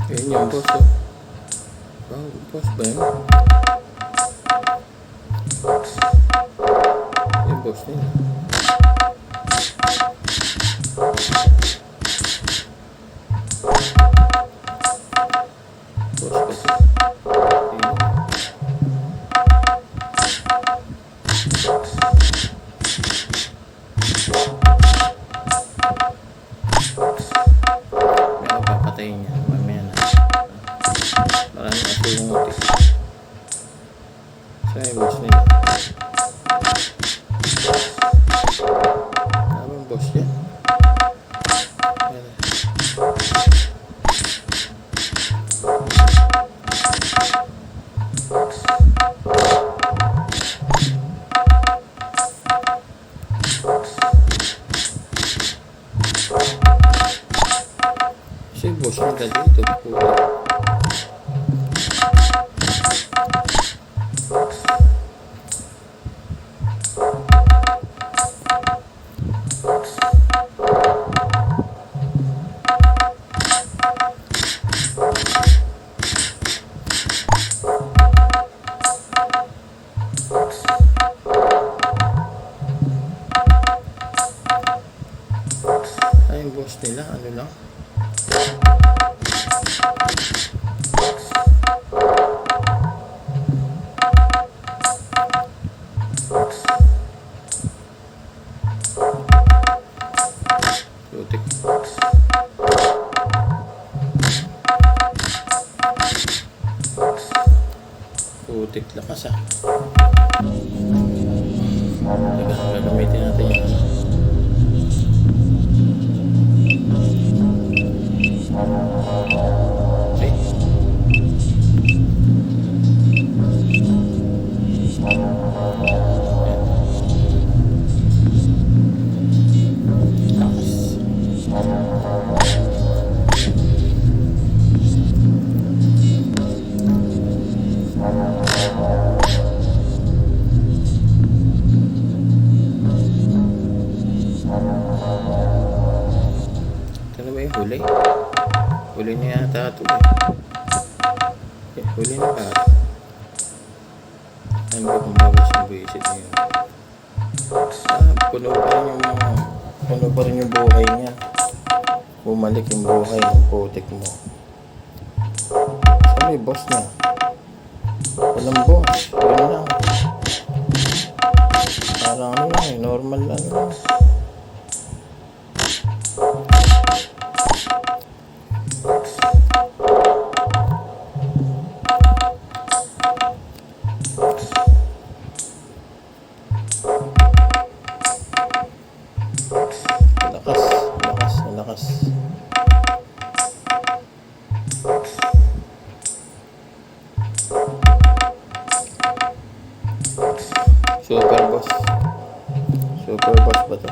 Ayun yung boss, oh. Wow, boss ba yun? Yung boss nila. Boss ba ito? Ayun. May ako papatayin niya. Mamaya na. Maraming asunguti. Saan yung boss nila? Tama boss yan. Ayan. Si boss nila dito. Puro. Ay, yung boss nila, ano lang? Putik. Putik lakas ah. Teka, gagamitin natin yung ano. Okay. Ano ba yung huli? Huli niya yata ito eh. Huli na ba? Ano ba kung bawas yung visit niya? Puno pa rin yung buhay niya. Bumalik yung buhay ng putik mo. Saan yung boss niya? Walang boss. Yun lang. Parang ano lang eh. Normal lang. Lakas. Super boss ba to?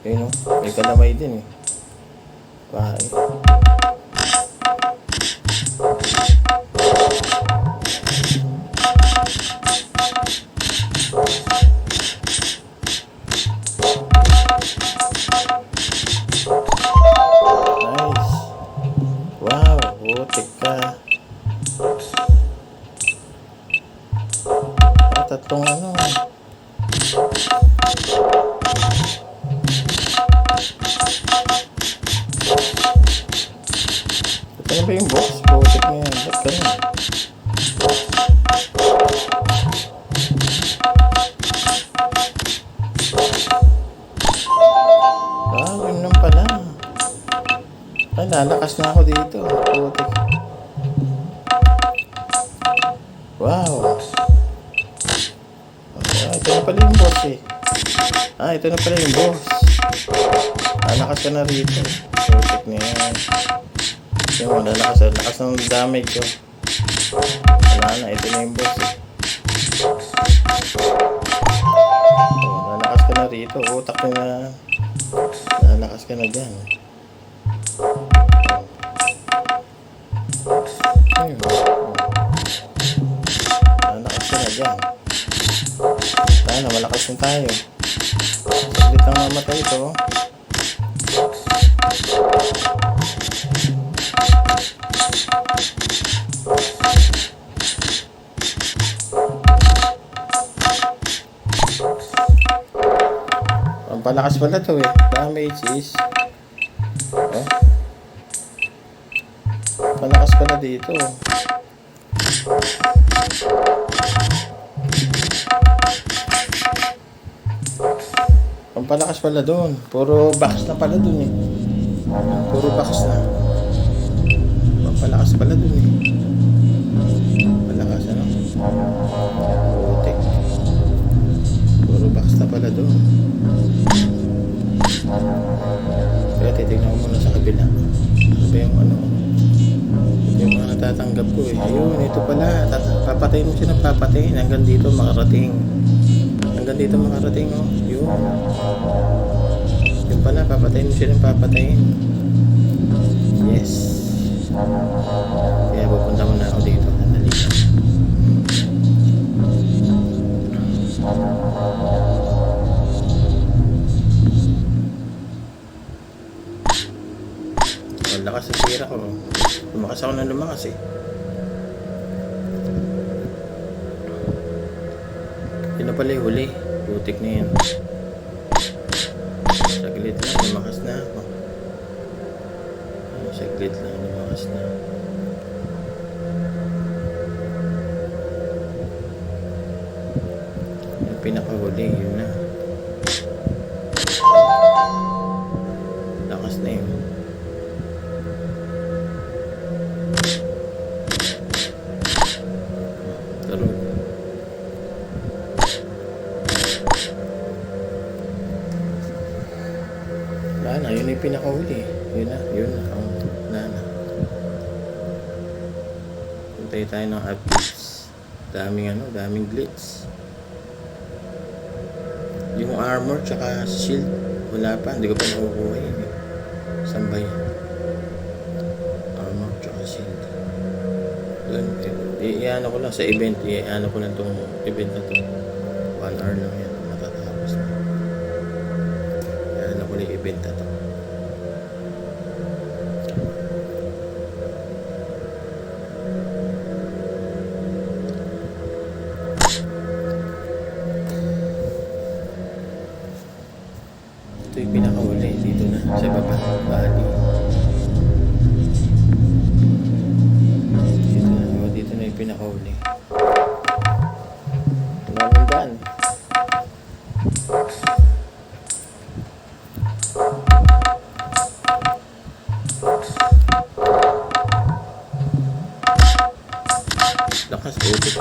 Ayun o, may kalamay din eh. Bye. Nice. Wow, butik ka. Tatlong ano. Ito na ba yung box? Butik na yan. Ba't ka na? Yun lang pala. Ay, lalakas na ako dito. Butik. Wow. Ito na pala yung boss eh. Ito na pala yung boss. Lalakas ka na rito. Butik na yan. Yung lalakas ng damage ko. Wala na, ito na yung boss eh. Lalakas ka na rito. Utak na. Lalakas ka na dyan. Ayun. Lalakas ka na dyan. Sana malakas na tayo. Saglit lang mamatay ito. Ang palakas pala to eh. Damage is palakas pala dito. Ang palakas pala doon. Puro box na pala doon eh. Puro box na. Ang palakas pala doon eh. Palakas ano? Butik. Puro box na pala doon. Kaya titignan ko muna sa kabila. Ano ba yung ano? Yung mga natatanggap ko eh. Ayun, ito pala. Papatayin mo siya ng papatayin. Hanggang dito makarating. Hanggang dito makarating oh. Yun. Yun pala, papatayin mo siya ng papatayin. Yes. Kaya pupunta muna ako dito. Sandali. Lakas ang tira ko. Lumakas ako na lumakas eh. Yun na pala yung huli. Butik na yan. Saglit lang, lumakas na ako. Saglit lang, lumakas na. Yung pinakahuli, yun na. Lakas na yun. Taro. Wala na, yun yung pinakahuli. Yun na. Wala na. Puntay tayo ng updates. Daming glitch. Yung armor tsaka shield, wala pa. Hindi ko pa nakukuha yun eh. Saan ba yan? Armor tsaka shield. I-ano ko lang sa event. I-ano ko lang itong event na to. 1 hour lang yan. Matatapos na. I-ano ko lang yung event na to. Ito yung pinakahuli. Dito na. Sa baba. Bali. Dito na yung pinakahuli. Maraming daan. Lakas ulit.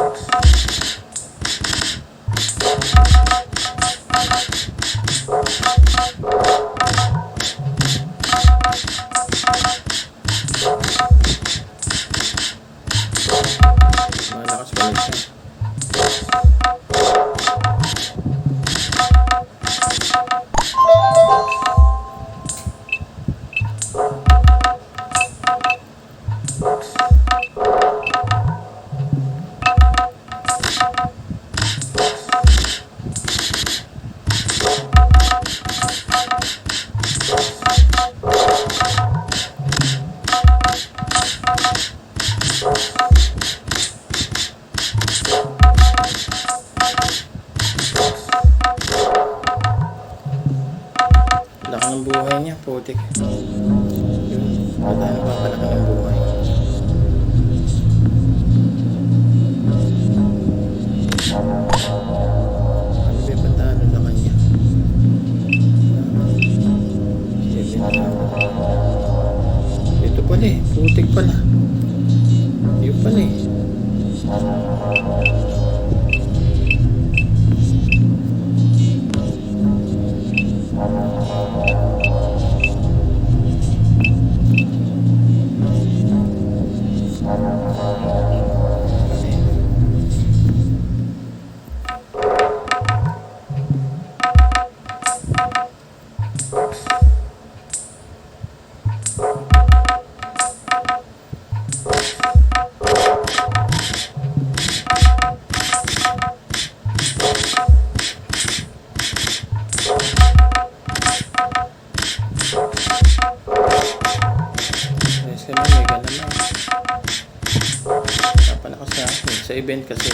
Malakas pa siya. ang buhay niya, putik. Yun, pagano papalaki ng buhay. Ano ba yung patalo na kanya? 7. Ito pala eh, putik pala. Yun pala eh. Yes, naman, mega naman. Napalakas sa akin. Sa event kasi.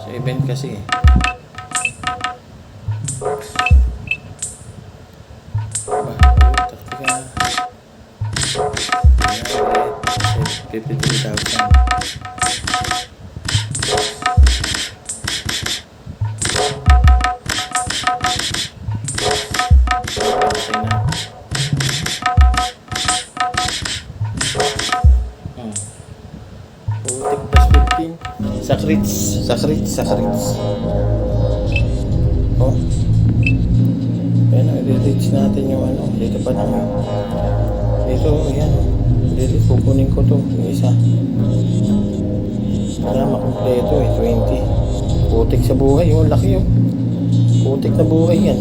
Sa event kasi. Aba, taktika. 53,000. Putik plus 15. Sakrits. Oh. Ayan o, i-reach natin yung ano. Dito pa lang. Dito, ayan. Kukunin ko to. Yung isa. Para makompleto eh. 20. Putik sa buhay. Yung laki yun. Putik na buhay yan.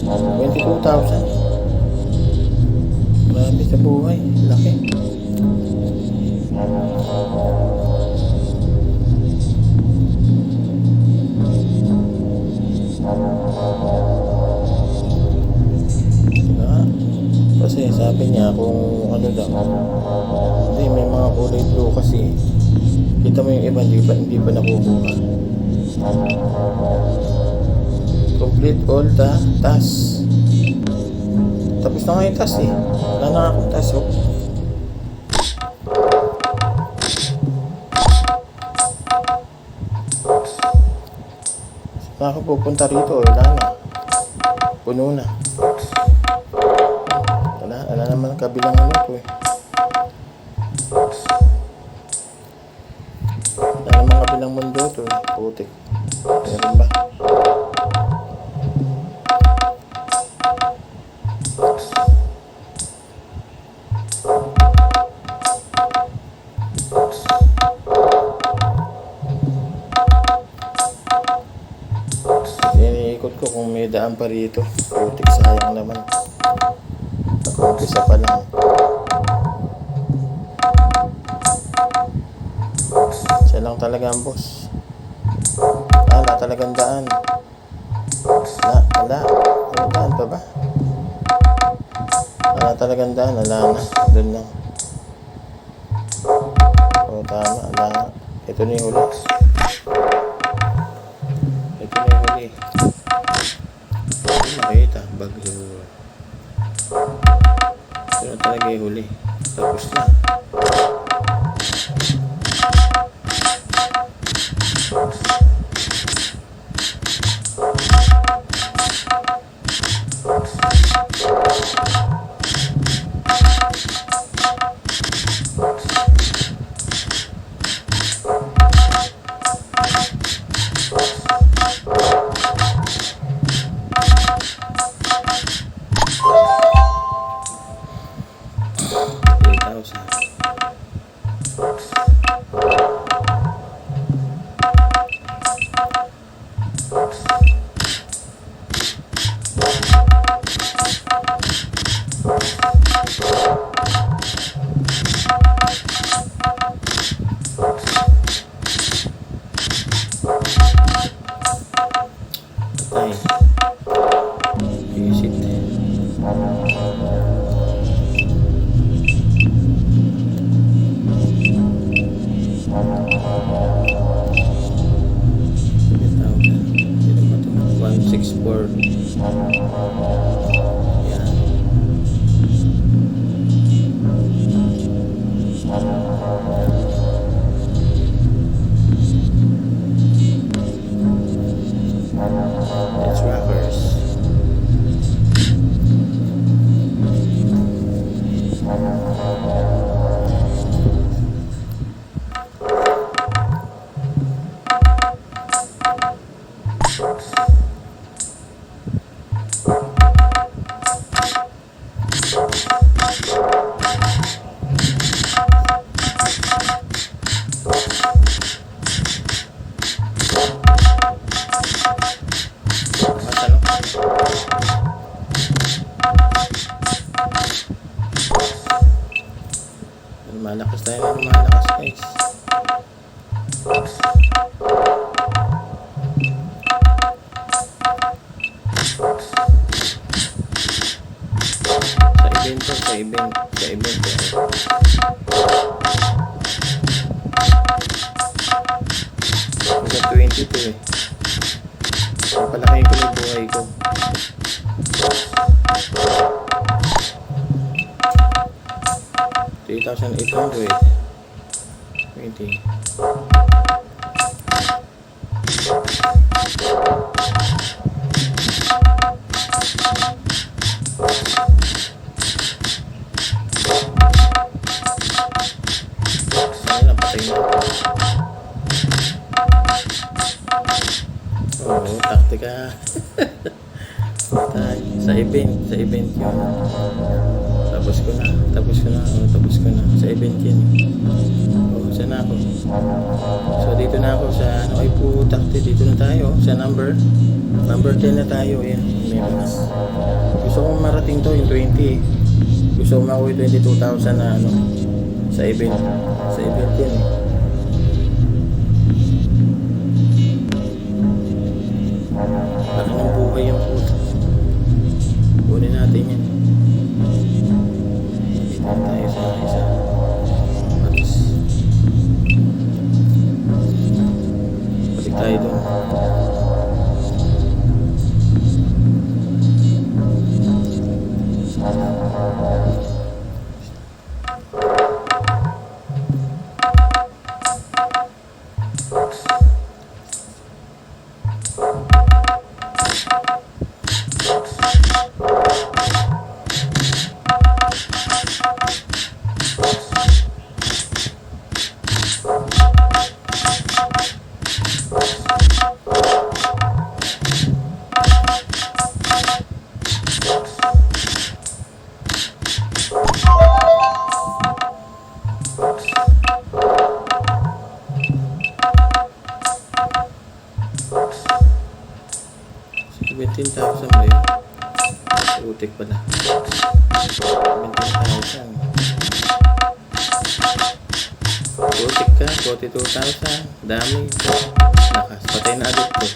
22,000. Grabe sa buhay. Laki. Kasi sabi niya kung ano daw, hindi, may mga kulay blue kasi kita mo yung iba hindi pa nakukuha. Complete all the task. Tapos na nga yung task eh, wala na akong task oh. Saan ako pupunta rito, wala na, puno na. Wala naman kabilang ano to eh. Wala naman kabilang mundo to eh. Putik. Meron ba? Iniikot ko kung may daan pa rito. Putik, sayang naman. Umpisa pa lang. Siya lang talaga ang boss. Wala talagang daan. Wala. May daan pa ba? Wala talagang daan. Wala na. Doon lang. O tama. Wala. Ito na yung huli. Ito na yung huli. Hindi makita. Bagyo. Ito na talaga yung huli. Tapos na. $3,000. 6.4. Yan. It's rockers. Malakas tayo na lumalakas, guys. Sa event. Hanggang 22 eh. Papalakihin ko na yung buhay ko. $3,800. 20. Ayun, napatay na. Oo, taktika. Sa event yun. Tapos ko na. Sa event yun. O, saan na ako? So, dito na ako sa, ay putakti, dito na tayo. Sa number 10 na tayo. Ayan, gusto kong marating to, yung 20. Gusto kong makuha 22,000 na, sa event. Sa event yun eh. Laki ng buhay yung puta. Kunin natin yan. Dito tayo sa isa. Balik tayo doon. $17,000 ba yun? Utik pala. $17,000. Utik ka, $42,000. Dami. Lakas. Patay na agad ko.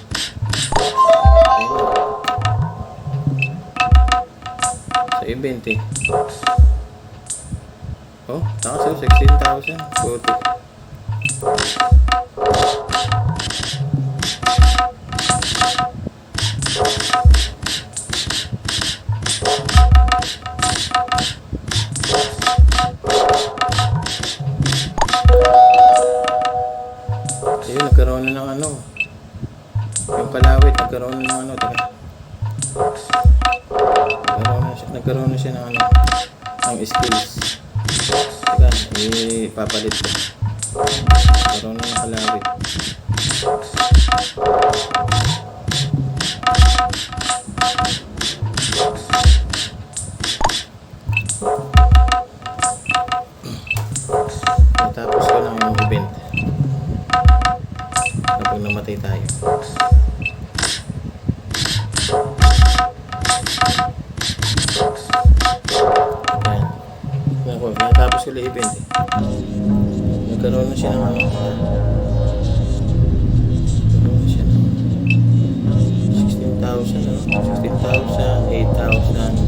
Sa event eh. Oh, nakasaw $16,000. Utik. Ayun, nagkaroon na ng yung kalawit, nagkaroon na ng nagkaroon na siya ng ng skills. Teka, ipapalit ko. Nagkaroon na ng kalawit. Tapos ko lang yung event. Kapag namatay tayo. Ayan. Natapos ko lang event eh. Nagkaroon na siya ng nagkaroon na siya ng 16,000 16,000, 8,000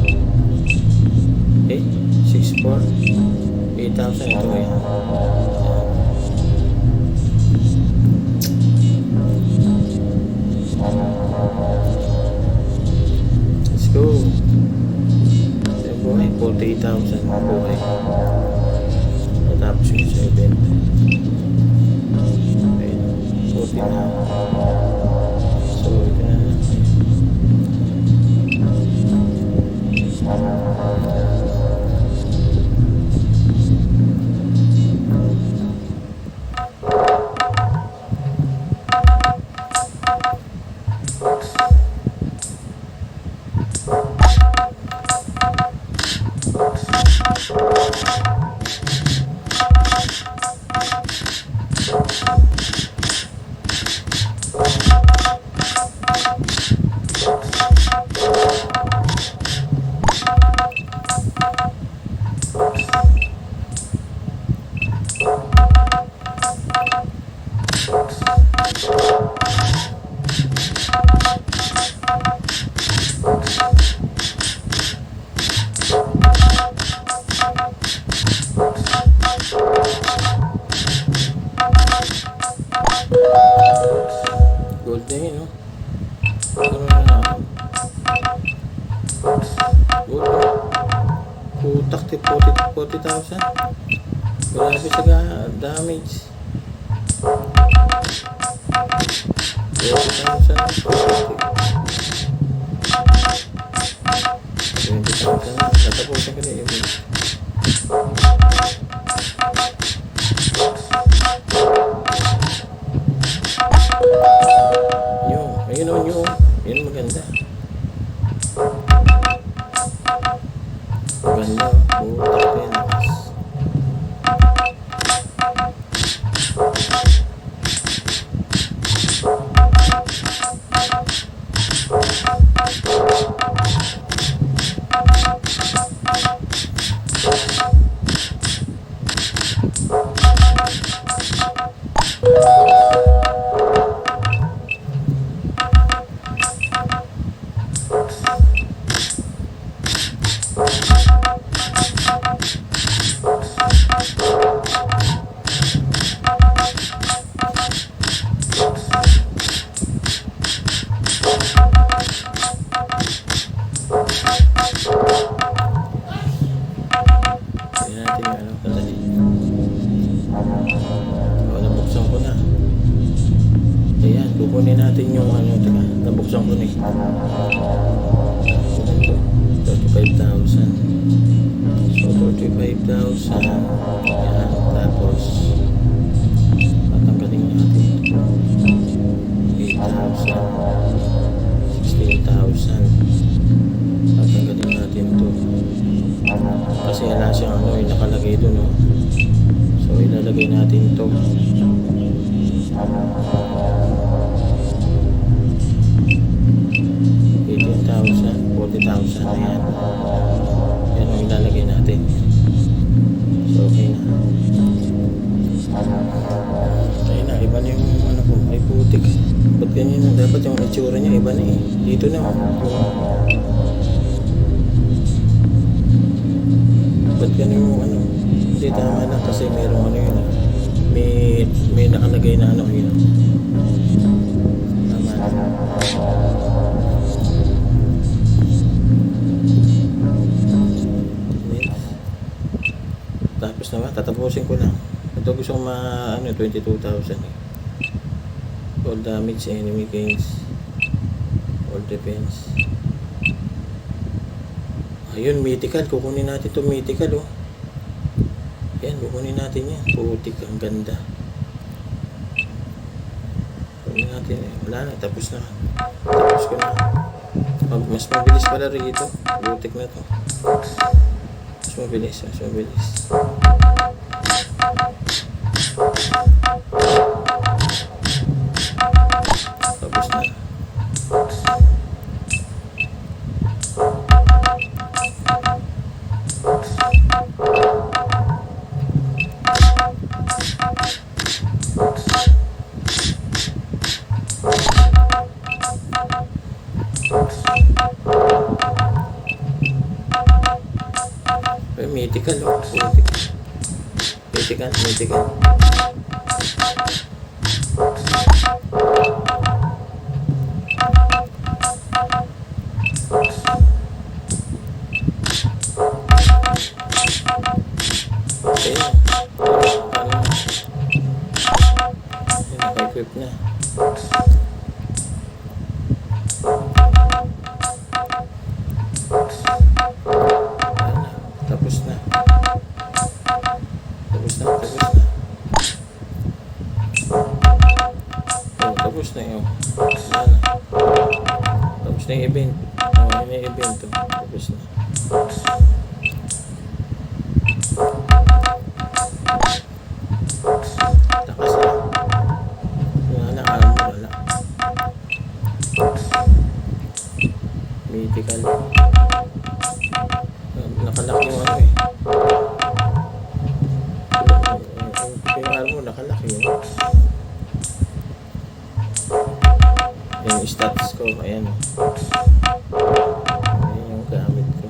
6,400 8,000 ito eh. 30,000 buhay. Tapos yung 70. Okay, 40 na. So, ito na. Gold na yun, no? Ano na ako? Gold, no? Putak, 40,000. Grabe sa damage. 40,000. 20,000 na. Tatapusin ko na yun. Ayun o yun. Yun maganda. Maganda o. Putak na yun. Kukunin natin yung ano, teka, nabuksan ko na eh. 35,000. So, 35,000. Yan, tapos tatanggalin natin 8,000. 16,000. Tatanggalin natin to. Kasi wala siyang ano, yung nakalagay dun, no? So, ilalagay natin to. 40,000 na yan. Yan ang ilalagay natin. So, okay na. Okay na. Iba na yung ano ko. Ay putik. Ba't ganyan na? Dapat yung itsura niya iba na eh. Dito na. Ba't ganyan yung ano? Hindi tama na kasi merong ano yun. May nakalagay na ano yun. Tama na. Tapos naman, tatapusin ko na. Ito gusto kong ano, 22,000 eh. All damage, enemy gains, all defense. Ayun, mythical. Kukunin natin ito, mythical oh. Yan, kukunin natin yan. Putik, ang ganda. Kukunin natin eh. Wala na, tapos na. Tapos ko na. Mas mabilis pala rito. Putik na to. Mas mabilis, mas mabilis. Tapos na. Mythical oh, mythical, mythical. Tapos na yung event. Oo, yun yung event. Tapos na. Takas na. Wala, armor, wala. Mythical. Nakalaki yung ano eh. Yung armor, nakalaki yun. Yung stats ko, ayan. Ayan yung gamit ko.